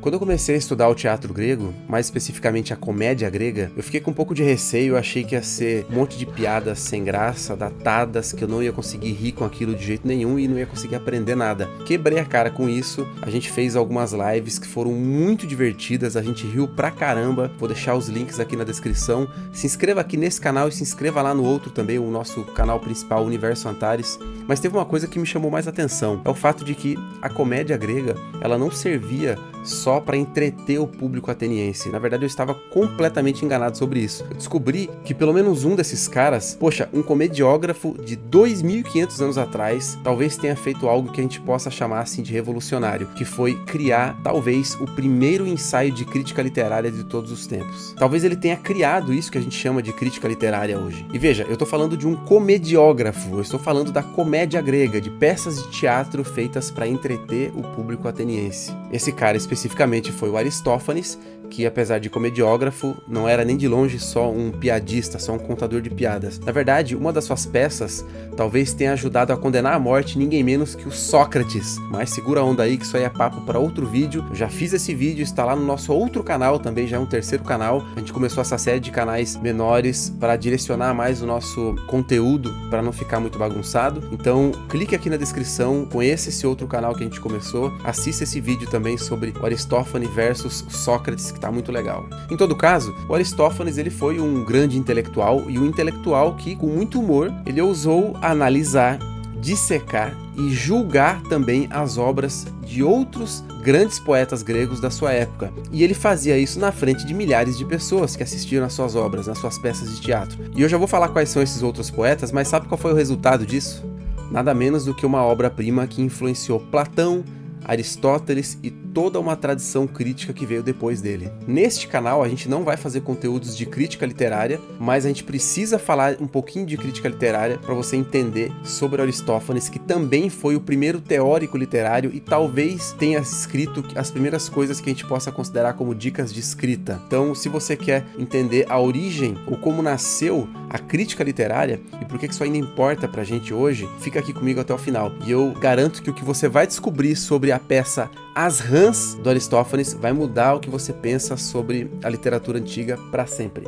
Quando eu comecei a estudar o teatro grego, mais especificamente a comédia grega, eu fiquei com um pouco de receio, eu achei que ia ser um monte de piadas sem graça, datadas, que eu não ia conseguir rir com aquilo de jeito nenhum e não ia conseguir aprender nada. Quebrei a cara com isso, a gente fez algumas lives que foram muito divertidas, a gente riu pra caramba, vou deixar os links aqui na descrição. Se inscreva aqui nesse canal e se inscreva lá no outro também, o nosso canal principal, Universo Antares. Mas teve uma coisa que me chamou mais atenção, é o fato de que a comédia grega, ela não servia só para entreter o público ateniense. Na verdade, eu estava completamente enganado sobre isso. Eu descobri que pelo menos um desses caras, poxa, um comediógrafo de 2.500 anos atrás, talvez tenha feito algo que a gente possa chamar assim de revolucionário, que foi criar, talvez, o primeiro ensaio de crítica literária de todos os tempos. Talvez ele tenha criado isso que a gente chama de crítica literária hoje. E veja, eu estou falando de um comediógrafo, eu estou falando da comédia grega, de peças de teatro feitas para entreter o público ateniense. Esse cara especificamente foi o Aristófanes, que apesar de comediógrafo, não era nem de longe só um piadista, só um contador de piadas. Na verdade, uma das suas peças talvez tenha ajudado a condenar à morte ninguém menos que o Sócrates. Mas segura a onda aí que isso aí é papo para outro vídeo. Eu já fiz esse vídeo, está lá no nosso outro canal, também já é um terceiro canal. A gente começou essa série de canais menores para direcionar mais o nosso conteúdo, para não ficar muito bagunçado. Então, clique aqui na descrição, conheça esse outro canal que a gente começou, assista esse vídeo também sobre o Aristófanes versus Sócrates, que tá muito legal. Em todo caso, o Aristófanes ele foi um grande intelectual e um intelectual que, com muito humor, ele ousou analisar, dissecar e julgar também as obras de outros grandes poetas gregos da sua época. E ele fazia isso na frente de milhares de pessoas que assistiram às suas obras, às suas peças de teatro. E eu já vou falar quais são esses outros poetas, mas sabe qual foi o resultado disso? Nada menos do que uma obra-prima que influenciou Platão, Aristóteles e toda uma tradição crítica que veio depois dele. Neste canal a gente não vai fazer conteúdos de crítica literária, mas a gente precisa falar um pouquinho de crítica literária para você entender sobre Aristófanes, que também foi o primeiro teórico literário e talvez tenha escrito as primeiras coisas que a gente possa considerar como dicas de escrita. Então, se você quer entender a origem ou como nasceu a crítica literária e por que isso ainda importa pra gente hoje, fica aqui comigo até o final. E eu garanto que o que você vai descobrir sobre a peça As Rãs do Aristófanes vai mudar o que você pensa sobre a literatura antiga para sempre.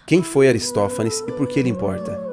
Quem foi Aristófanes e por que ele importa?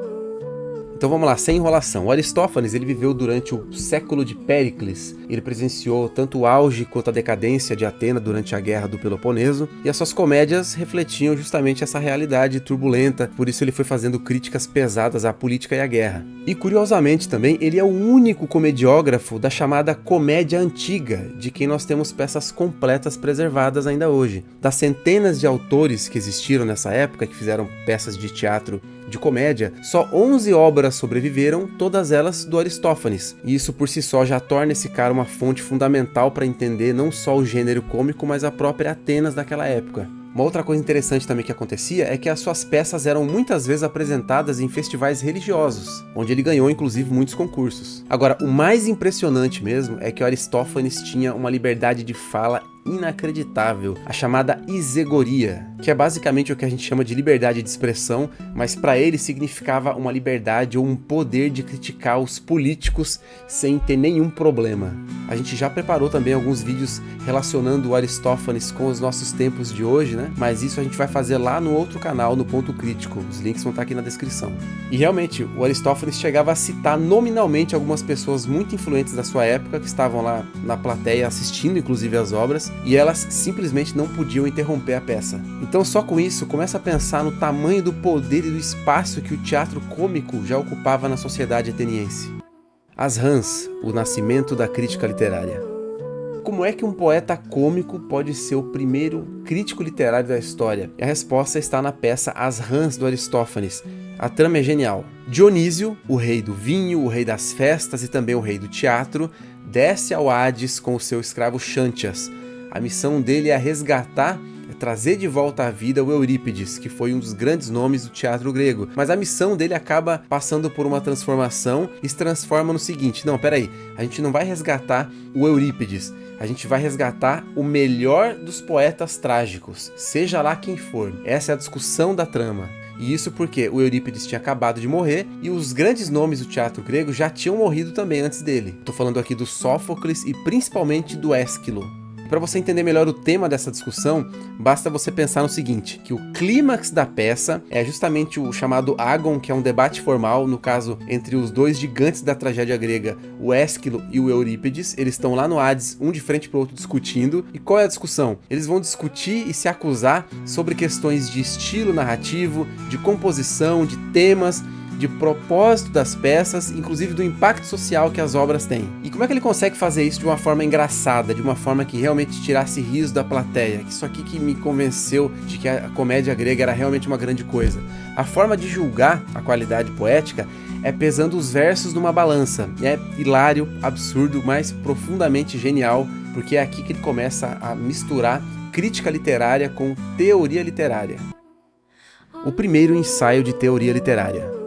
Então vamos lá, sem enrolação. O Aristófanes ele viveu durante o século de Péricles. Ele presenciou tanto o auge quanto a decadência de Atena durante a Guerra do Peloponeso, e as suas comédias refletiam justamente essa realidade turbulenta, por isso ele foi fazendo críticas pesadas à política e à guerra. E curiosamente também, ele é o único comediógrafo da chamada comédia antiga, de quem nós temos peças completas preservadas ainda hoje. Das centenas de autores que existiram nessa época, que fizeram peças de teatro de comédia, só 11 obras sobreviveram, todas elas do Aristófanes. E isso por si só já torna esse cara uma fonte fundamental para entender não só o gênero cômico, mas a própria Atenas daquela época. Uma outra coisa interessante também que acontecia é que as suas peças eram muitas vezes apresentadas em festivais religiosos, onde ele ganhou inclusive muitos concursos. Agora, o mais impressionante mesmo é que o Aristófanes tinha uma liberdade de fala inacreditável, a chamada isegoria, que é basicamente o que a gente chama de liberdade de expressão, mas para ele significava uma liberdade ou um poder de criticar os políticos sem ter nenhum problema. A gente já preparou também alguns vídeos relacionando o Aristófanes com os nossos tempos de hoje, né? Mas isso a gente vai fazer lá no outro canal, no Ponto Crítico. Os links vão estar aqui na descrição. E realmente, o Aristófanes chegava a citar nominalmente algumas pessoas muito influentes da sua época, que estavam lá na plateia assistindo inclusive as obras, e elas simplesmente não podiam interromper a peça. Então só com isso, começa a pensar no tamanho do poder e do espaço que o teatro cômico já ocupava na sociedade ateniense. As Rãs, o nascimento da crítica literária. Como é que um poeta cômico pode ser o primeiro crítico literário da história? E a resposta está na peça As Rãs do Aristófanes. A trama é genial. Dionísio, o rei do vinho, o rei das festas e também o rei do teatro, desce ao Hades com o seu escravo Xantias. A missão dele é resgatar, trazer de volta à vida o Eurípides, que foi um dos grandes nomes do teatro grego. Mas a missão dele acaba passando por uma transformação e se transforma no seguinte: não, peraí, a gente não vai resgatar o Eurípides, a gente vai resgatar o melhor dos poetas trágicos, seja lá quem for. Essa é a discussão da trama. E isso porque o Eurípides tinha acabado de morrer e os grandes nomes do teatro grego já tinham morrido também antes dele. Estou falando aqui do Sófocles e principalmente do Ésquilo. Para você entender melhor o tema dessa discussão, basta você pensar no seguinte, que o clímax da peça é justamente o chamado Agon, que é um debate formal, no caso, entre os dois gigantes da tragédia grega, o Ésquilo e o Eurípides. Eles estão lá no Hades, um de frente para o outro, discutindo. E qual é a discussão? Eles vão discutir e se acusar sobre questões de estilo narrativo, de composição, de temas, de propósito das peças, inclusive do impacto social que as obras têm. E como é que ele consegue fazer isso de uma forma engraçada, de uma forma que realmente tirasse riso da plateia? Isso aqui que me convenceu de que a comédia grega era realmente uma grande coisa. A forma de julgar a qualidade poética é pesando os versos numa balança. É hilário, absurdo, mas profundamente genial, porque é aqui que ele começa a misturar crítica literária com teoria literária. O primeiro ensaio de teoria literária.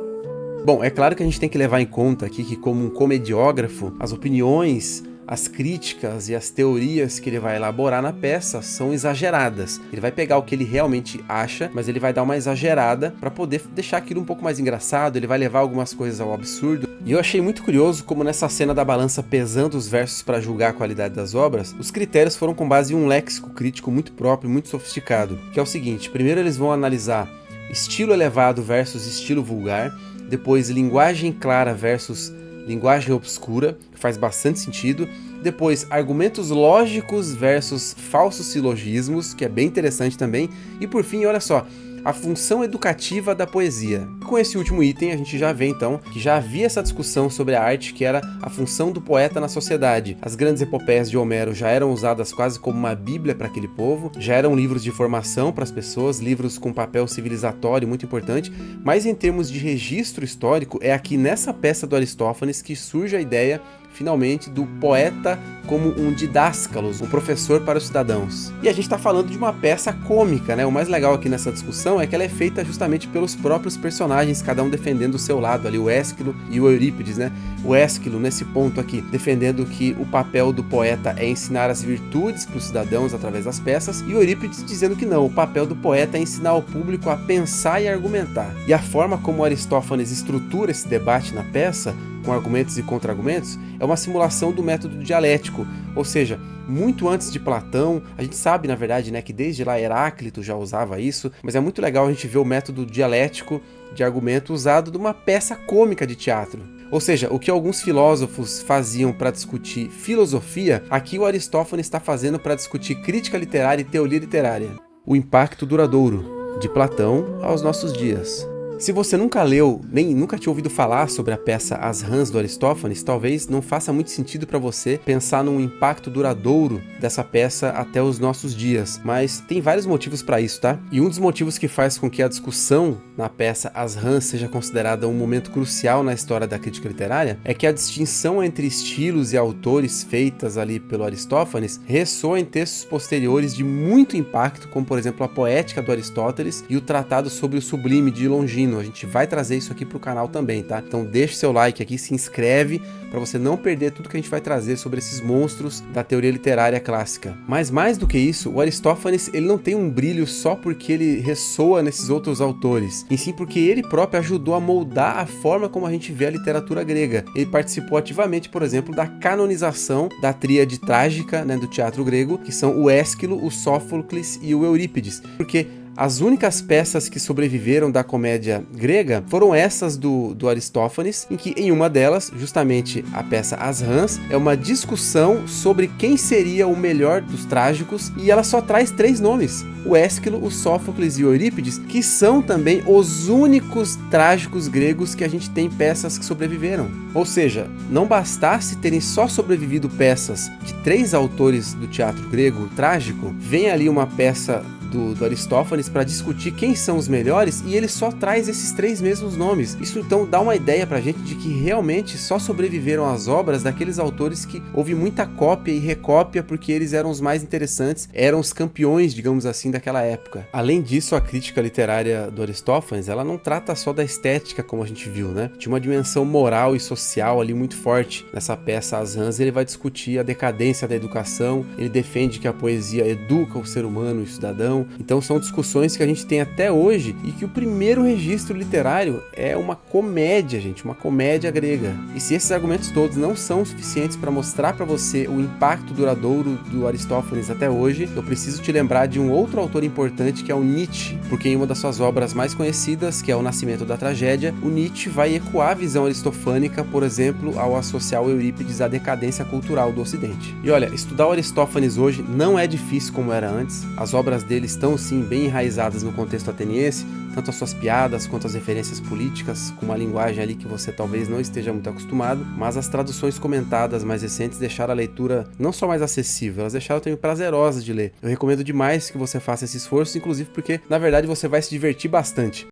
Bom, é claro que a gente tem que levar em conta aqui que, como um comediógrafo, as opiniões, as críticas e as teorias que ele vai elaborar na peça são exageradas. Ele vai pegar o que ele realmente acha, mas ele vai dar uma exagerada para poder deixar aquilo um pouco mais engraçado, ele vai levar algumas coisas ao absurdo. E eu achei muito curioso como nessa cena da balança pesando os versos para julgar a qualidade das obras, os critérios foram com base em um léxico crítico muito próprio, muito sofisticado, que é o seguinte: primeiro eles vão analisar estilo elevado versus estilo vulgar, depois linguagem clara versus linguagem obscura, que faz bastante sentido, depois argumentos lógicos versus falsos silogismos, que é bem interessante também, e por fim, olha só, a função educativa da poesia. Com esse último item a gente já vê então que já havia essa discussão sobre a arte, que era a função do poeta na sociedade. As grandes epopeias de Homero já eram usadas quase como uma bíblia para aquele povo, já eram livros de formação para as pessoas, livros com papel civilizatório muito importante, mas em termos de registro histórico é aqui nessa peça do Aristófanes que surge a ideia finalmente do poeta como um didáscalos, um professor para os cidadãos. E a gente está falando de uma peça cômica, né? O mais legal aqui nessa discussão é que ela é feita justamente pelos próprios personagens, cada um defendendo o seu lado, ali o Ésquilo e o Eurípides, né? O Ésquilo, nesse ponto aqui, defendendo que o papel do poeta é ensinar as virtudes para os cidadãos através das peças, e o Eurípides dizendo que não, o papel do poeta é ensinar o público a pensar e argumentar. E a forma como Aristófanes estrutura esse debate na peça, com argumentos e contra-argumentos, é uma simulação do método dialético, ou seja, muito antes de Platão, a gente sabe na verdade, né, que desde lá Heráclito já usava isso, mas é muito legal a gente ver o método dialético de argumento usado numa peça cômica de teatro. Ou seja, o que alguns filósofos faziam para discutir filosofia, aqui o Aristófanes está fazendo para discutir crítica literária e teoria literária. O impacto duradouro, de Platão aos nossos dias. Se você nunca leu, nem nunca tinha ouvido falar sobre a peça As Rãs do Aristófanes, talvez não faça muito sentido para você pensar num impacto duradouro dessa peça até os nossos dias, mas tem vários motivos para isso, tá? E um dos motivos que faz com que a discussão na peça As Rãs seja considerada um momento crucial na história da crítica literária é que a distinção entre estilos e autores feitas ali pelo Aristófanes ressoa em textos posteriores de muito impacto, como por exemplo a Poética do Aristóteles e o Tratado sobre o Sublime de Longino. A gente vai trazer isso aqui pro canal também, tá? Então deixa seu like aqui, se inscreve para você não perder tudo que a gente vai trazer sobre esses monstros da teoria literária clássica. Mas mais do que isso, o Aristófanes ele não tem um brilho só porque ele ressoa nesses outros autores, e sim porque ele próprio ajudou a moldar a forma como a gente vê a literatura grega. Ele participou ativamente, por exemplo, da canonização da tríade trágica, né, do teatro grego, que são o Ésquilo, o Sófocles e o Eurípides, porque as únicas peças que sobreviveram da comédia grega foram essas do Aristófanes, em que em uma delas, justamente a peça As Rãs, é uma discussão sobre quem seria o melhor dos trágicos, e ela só traz 3 nomes: o Ésquilo, o Sófocles e o Eurípides, que são também os únicos trágicos gregos que a gente tem peças que sobreviveram. Ou seja, não bastasse terem só sobrevivido peças de 3 autores do teatro grego trágico, vem ali uma peça do Aristófanes para discutir quem são os melhores, e ele só traz esses 3 mesmos nomes. Isso então dá uma ideia pra gente de que realmente só sobreviveram as obras daqueles autores que houve muita cópia e recópia, porque eles eram os mais interessantes, eram os campeões, digamos assim, daquela época. Além disso, a crítica literária do Aristófanes, ela não trata só da estética, como a gente viu, né? Tinha uma dimensão moral e social ali muito forte. Nessa peça As Rãs, ele vai discutir a decadência da educação, ele defende que a poesia educa o ser humano e o cidadão, religião. Então são discussões que a gente tem até hoje e que o primeiro registro literário é uma comédia, gente, uma comédia grega. E se esses argumentos todos não são suficientes para mostrar para você o impacto duradouro do Aristófanes até hoje, eu preciso te lembrar de um outro autor importante, que é o Nietzsche, porque em uma das suas obras mais conhecidas, que é O Nascimento da Tragédia, o Nietzsche vai ecoar a visão aristofânica, por exemplo, ao associar o Eurípides à decadência cultural do Ocidente. E olha, estudar o Aristófanes hoje não é difícil como era antes. As obras dele estão sim bem enraizadas no contexto ateniense, tanto as suas piadas quanto as referências políticas, com uma linguagem ali que você talvez não esteja muito acostumado, mas as traduções comentadas mais recentes deixaram a leitura não só mais acessível, elas deixaram também prazerosas de ler. Eu recomendo demais que você faça esse esforço, inclusive porque, na verdade, você vai se divertir bastante.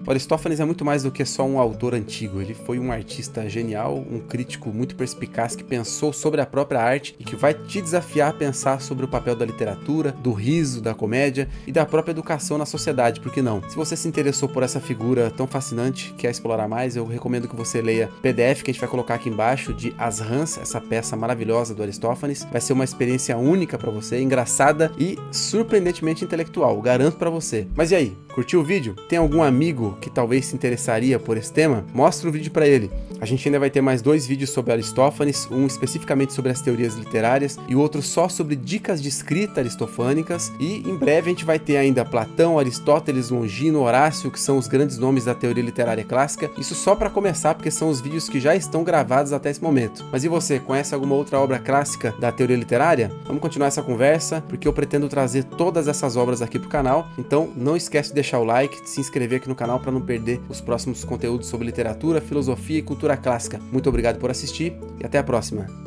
Aristófanes é muito mais do que só um autor antigo, ele foi um artista genial, um crítico muito perspicaz que pensou sobre a própria arte e que vai te desafiar a pensar sobre o papel da literatura, do riso, da comédia e da própria educação na sociedade, por que não? Se você se interessou por essa figura tão fascinante, quer explorar mais, eu recomendo que você leia o PDF que a gente vai colocar aqui embaixo de As Rãs, essa peça maravilhosa do Aristófanes. Vai ser uma experiência única para você, engraçada e surpreendentemente intelectual, garanto para você. Mas e aí, curtiu o vídeo? Tem algum amigo que talvez se interessaria por esse tema? Mostra o vídeo para ele. A gente ainda vai ter mais 2 vídeos sobre Aristófanes, um especificamente sobre as teorias literárias e o outro só sobre dicas de escrita aristofânicas, e em breve a gente vai ter ainda Platão, Aristóteles, Longino, Horácio, que são os grandes nomes da teoria literária clássica. Isso só para começar, porque são os vídeos que já estão gravados até esse momento. Mas e você, conhece alguma outra obra clássica da teoria literária? Vamos continuar essa conversa, porque eu pretendo trazer todas essas obras aqui pro canal, então não esquece de deixar o like, de se inscrever aqui no canal para não perder os próximos conteúdos sobre literatura, filosofia e cultura clássica. Muito obrigado por assistir e até a próxima.